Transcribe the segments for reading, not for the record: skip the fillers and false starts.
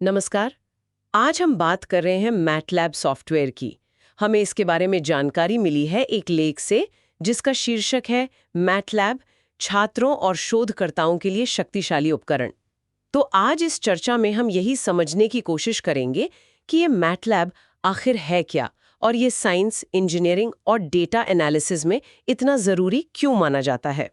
नमस्कार। आज हम बात कर रहे हैं मैटलैब सॉफ्टवेयर की। हमें इसके बारे में जानकारी मिली है एक लेख से, जिसका शीर्षक है मैटलैब, छात्रों और शोधकर्ताओं के लिए शक्तिशाली उपकरण। तो आज इस चर्चा में हम यही समझने की कोशिश करेंगे कि ये मैटलैब आखिर है क्या, और ये साइंस, इंजीनियरिंग और डेटा एनालिसिस में इतना ज़रूरी क्यों माना जाता है।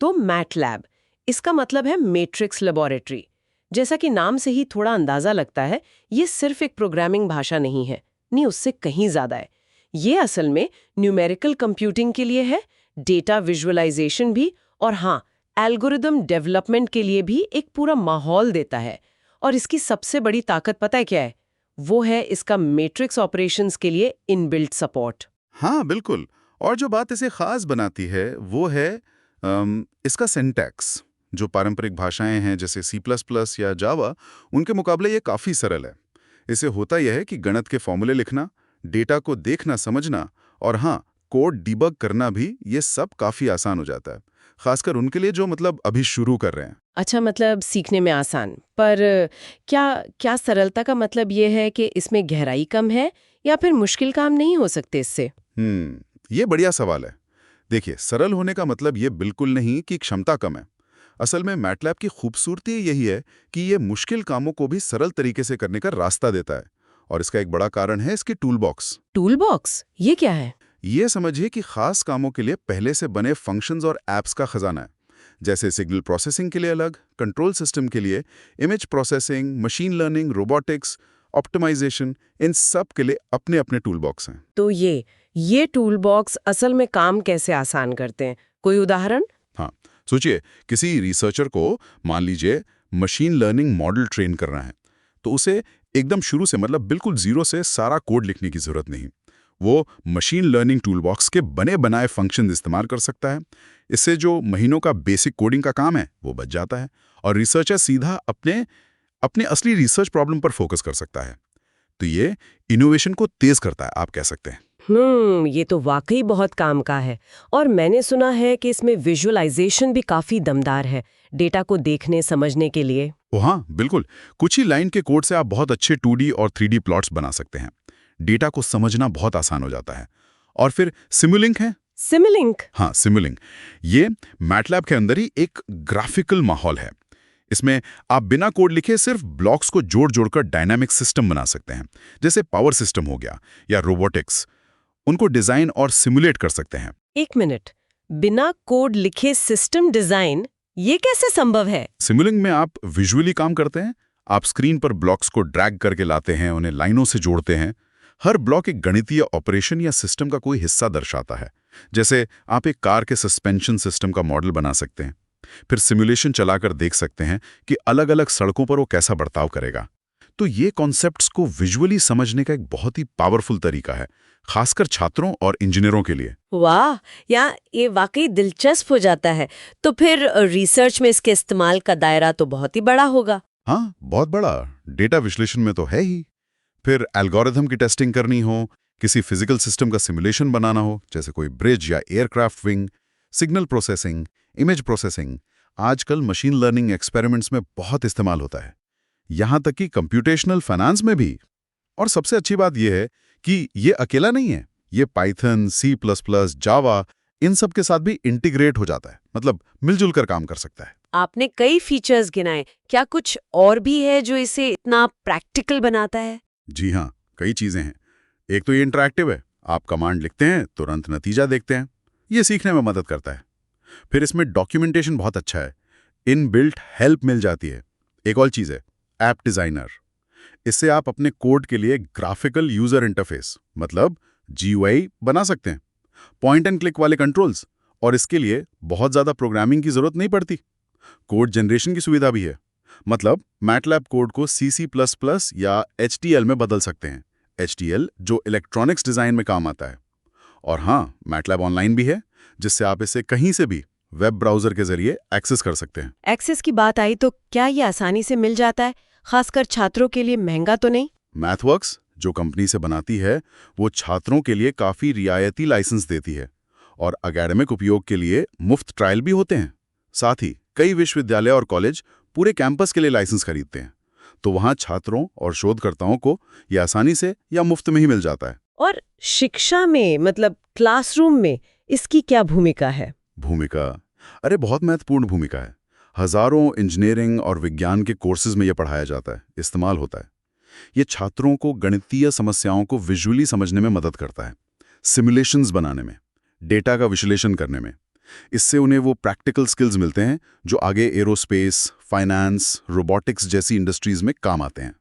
तो मैटलैब, इसका मतलब है मैट्रिक्स लेबोरेटरी। जैसा कि नाम से ही थोड़ा अंदाजा लगता है, ये सिर्फ एक प्रोग्रामिंग भाषा नहीं है, नहीं, उससे कहीं ज्यादा है। ये असल में न्यूमेरिकल कंप्यूटिंग के लिए है, डेटा विजुअलाइजेशन भी, और हाँ, एल्गोरिदम डेवलपमेंट के लिए भी एक पूरा माहौल देता है। और इसकी सबसे बड़ी ताकत पता है क्या है? वो है इसका मैट्रिक्स ऑपरेशंस के लिए इनबिल्ट सपोर्ट। हाँ, बिल्कुल। और जो बात इसे खास बनाती है वो है इसका सिंटैक्स। जो पारंपरिक भाषाएं हैं जैसे C++ या जावा, उनके मुकाबले ये काफ़ी सरल है। इसे होता यह है कि गणित के फॉर्मूले लिखना, डेटा को देखना समझना और हाँ, कोड डिबग करना भी, ये सब काफ़ी आसान हो जाता है। खासकर उनके लिए जो अभी शुरू कर रहे हैं। अच्छा, मतलब सीखने में आसान, पर क्या क्या सरलता का मतलब ये है कि इसमें गहराई कम है, या फिर मुश्किल काम नहीं हो सकते इससे? ये बढ़िया सवाल है। देखिए, सरल होने का मतलब ये बिल्कुल नहीं कि क्षमता कम है। असल में मैटलैब की खूबसूरती यही है कि ये मुश्किल कामों को भी सरल तरीके से करने का रास्ता देता है। और इसका एक बड़ा कारण है इसकी टूल बॉक्स। टूल बॉक्स ये क्या है? ये समझिए कि खास कामों के लिए पहले से बने फंक्शंस और एप्स का खजाना है। जैसे सिग्नल प्रोसेसिंग के लिए अलग, कंट्रोल सिस्टम के लिए, image processing, machine learning, robotics, optimisation, इन सब के लिए अपने अपने टूल बॉक्स हैं। तो ये टूल बॉक्स असल में काम कैसे आसान करते हैं? कोई उदाहरण? हाँ, सोचिए किसी रिसर्चर को मान लीजिए मशीन लर्निंग मॉडल ट्रेन करना है, तो उसे एकदम शुरू से बिल्कुल जीरो से सारा कोड लिखने की जरूरत नहीं। वो मशीन लर्निंग टूलबॉक्स के बने बनाए फंक्शन इस्तेमाल कर सकता है। इससे जो महीनों का बेसिक कोडिंग का काम है वो बच जाता है, और रिसर्चर सीधा अपने अपने असली रिसर्च प्रॉब्लम पर फोकस कर सकता है। तो ये इनोवेशन को तेज करता है, आप कह सकते हैं। ये तो वाकई बहुत काम का है। और मैंने सुना है कि इसमें विजुअलाइजेशन भी काफी दमदार है, डेटा को देखने समझने के लिए। ओ हाँ, बिल्कुल। कुछ ही लाइन के कोड से आप बहुत अच्छे 2D और 3D प्लॉट्स बना सकते हैं। डेटा को समझना बहुत आसान हो जाता है। और फिर सिमुलिंक है। सिमुलिंक? हाँ, सिमुलिंक। ये मैटलैब के अंदर ही एक ग्राफिकल माहौल है। इसमें आप बिना कोड लिखे सिर्फ ब्लॉक्स को जोड़ जोड़कर डायनामिक सिस्टम बना सकते हैं। जैसे पावर सिस्टम हो गया या रोबोटिक्स। उनको डिजाइन और सिमुलेट कर सकते हैं। एक मिनट, बिना कोड लिखे सिस्टम डिजाइन, ये कैसे संभव है? सिमुलिंग में आप विजुअली काम करते हैं। आप स्क्रीन पर ब्लॉक्स को ड्रैग करके लाते हैं, उन्हें लाइनों से जोड़ते हैं। हर ब्लॉक एक गणितीय ऑपरेशन या सिस्टम का कोई हिस्सा दर्शाता है। जैसे आप एक कार के सस्पेंशन सिस्टम का मॉडल बना सकते हैं। फिर सिमुलेशन चलाकर देख सकते हैं कि अलग अलग सड़कों पर वो कैसा बर्ताव करेगा। तो ये कॉन्सेप्ट्स को विजुअली समझने का एक बहुत ही पावरफुल तरीका है, खासकर छात्रों और इंजीनियरों के लिए। वाह, ये वाकई दिलचस्प हो जाता है। तो फिर रिसर्च में इसके इस्तेमाल का दायरा तो बहुत ही बड़ा होगा। हाँ, बहुत बड़ा। डेटा विश्लेषण में तो है ही। फिर एल्गोरिथम की टेस्टिंग करनी हो, किसी फिजिकल सिस्टम का सिमुलेशन बनाना हो, जैसे कोई ब्रिज या aircraft wing, signal processing, image processing, आजकल मशीन लर्निंग एक्सपेरिमेंट्स में बहुत इस्तेमाल होता है। यहाँ तक कि कंप्यूटेशनल फाइनेंस में भी। और सबसे अच्छी बात यह है कि ये अकेला नहीं है। ये पाइथन, C++, जावा, इन सब के साथ भी इंटीग्रेट हो जाता है, मिलजुल कर काम कर सकता है। आपने कई फीचर्स गिनाए, क्या कुछ और भी है जो इसे इतना प्रैक्टिकल बनाता है? जी हाँ, कई चीजें हैं। एक तो ये इंटरैक्टिव है। आप कमांड लिखते हैं, तुरंत नतीजा देखते हैं। ये सीखने में मदद करता है। फिर इसमें डॉक्यूमेंटेशन बहुत अच्छा है। इनबिल्ट हेल्प मिल जाती है। एक और चीज है, ऐप डिजाइनर। इससे आप अपने कोड के लिए ग्राफिकल यूजर इंटरफेस GUI बना सकते हैं, पॉइंट एंड क्लिक वाले कंट्रोल्स। और इसके लिए बहुत ज्यादा प्रोग्रामिंग की जरूरत नहीं पड़ती। कोड जनरेशन की सुविधा भी है। मैटलैब कोड को C++ या HTML में बदल सकते हैं। HTML जो इलेक्ट्रॉनिक्स डिजाइन में काम आता है। और हाँ, मैटलैब ऑनलाइन भी है, जिससे आप इसे कहीं से भी वेब ब्राउजर के जरिए एक्सेस कर सकते हैं। एक्सेस की बात आई तो क्या ये आसानी से मिल जाता है? खासकर छात्रों के लिए महंगा तो नहीं? मैथवर्क्स जो कंपनी से बनाती है, वो छात्रों के लिए काफी रियायती लाइसेंस देती है, और एकेडमिक उपयोग के लिए मुफ्त ट्रायल भी होते हैं। साथ ही कई विश्वविद्यालय और कॉलेज पूरे कैंपस के लिए लाइसेंस खरीदते हैं। तो वहाँ छात्रों और शोधकर्ताओं को ये आसानी से या मुफ्त में ही मिल जाता है। और शिक्षा में मतलब क्लासरूम में इसकी क्या भूमिका है? भूमिका, अरे बहुत महत्वपूर्ण भूमिका है। हजारों इंजीनियरिंग और विज्ञान के कोर्सेज में यह पढ़ाया जाता है, इस्तेमाल होता है। ये छात्रों को गणितीय समस्याओं को विजुअली समझने में मदद करता है, सिमुलेशंस बनाने में, डेटा का विश्लेषण करने में। इससे उन्हें वो प्रैक्टिकल स्किल्स मिलते हैं जो आगे एरोस्पेस, फाइनेंस, रोबोटिक्स जैसी इंडस्ट्रीज में काम आते हैं।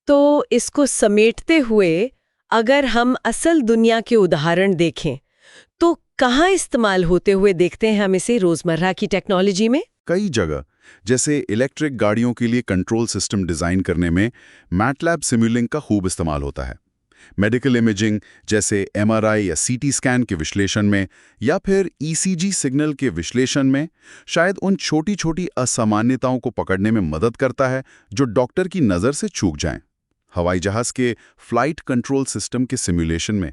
तो इसको समेटते हुए अगर हम असल दुनिया के उदाहरण देखें तो कहाँ इस्तेमाल होते हुए देखते हैं हम इसे रोजमर्रा की टेक्नोलॉजी में? कई जगह, जैसे इलेक्ट्रिक गाड़ियों के लिए कंट्रोल सिस्टम डिजाइन करने में मैटलैब सिमुलिंक का खूब इस्तेमाल होता है। मेडिकल इमेजिंग जैसे एमआरआई या सीटी स्कैन के विश्लेषण में, या फिर ईसीजी सिग्नल के विश्लेषण में शायद उन छोटी छोटी असामान्यताओं को पकड़ने में मदद करता है जो डॉक्टर की नज़र से चूक जाएं। हवाई जहाज के फ्लाइट कंट्रोल सिस्टम के सिमुलेशन में,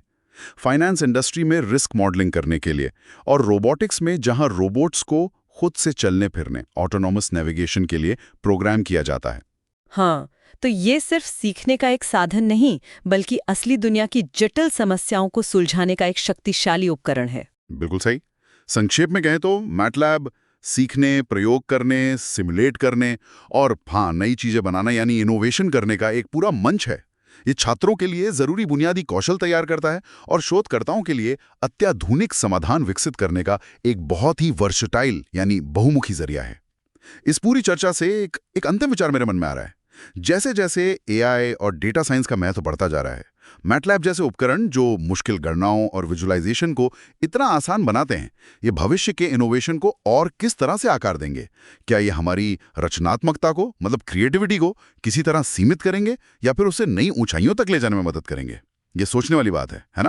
फाइनेंस इंडस्ट्री में रिस्क मॉडलिंग करने के लिए, और रोबोटिक्स में जहां रोबोट्स को खुद से चलने फिरने, ऑटोनॉमस नेविगेशन के लिए प्रोग्राम किया जाता है। हाँ, तो ये सिर्फ सीखने का एक साधन नहीं, बल्कि असली दुनिया की जटिल समस्याओं को सुलझाने का एक शक्तिशाली उपकरण है। बिल्कुल सही। संक्षेप में कहें तो मैटलैब सीखने, प्रयोग करने, सिमुलेट करने और नई चीजें बनाना यानी इनोवेशन करने का एक पूरा मंच है। ये छात्रों के लिए जरूरी बुनियादी कौशल तैयार करता है और शोधकर्ताओं के लिए अत्याधुनिक समाधान विकसित करने का एक बहुत ही वर्सटाइल यानी बहुमुखी जरिया है। इस पूरी चर्चा से एक अंतिम विचार मेरे मन में आ रहा है। जैसे जैसे एआई और डेटा साइंस का महत्व बढ़ता जा रहा है, मैटलैब जैसे उपकरण जो मुश्किल गणनाओं और विजुअलाइजेशन को इतना आसान बनाते हैं, ये भविष्य के इनोवेशन को और किस तरह से आकार देंगे? क्या ये हमारी रचनात्मकता को, मतलब क्रिएटिविटी को किसी तरह सीमित करेंगे या फिर उसे नई ऊंचाइयों तक ले जाने में मदद करेंगे? ये सोचने वाली बात है ना?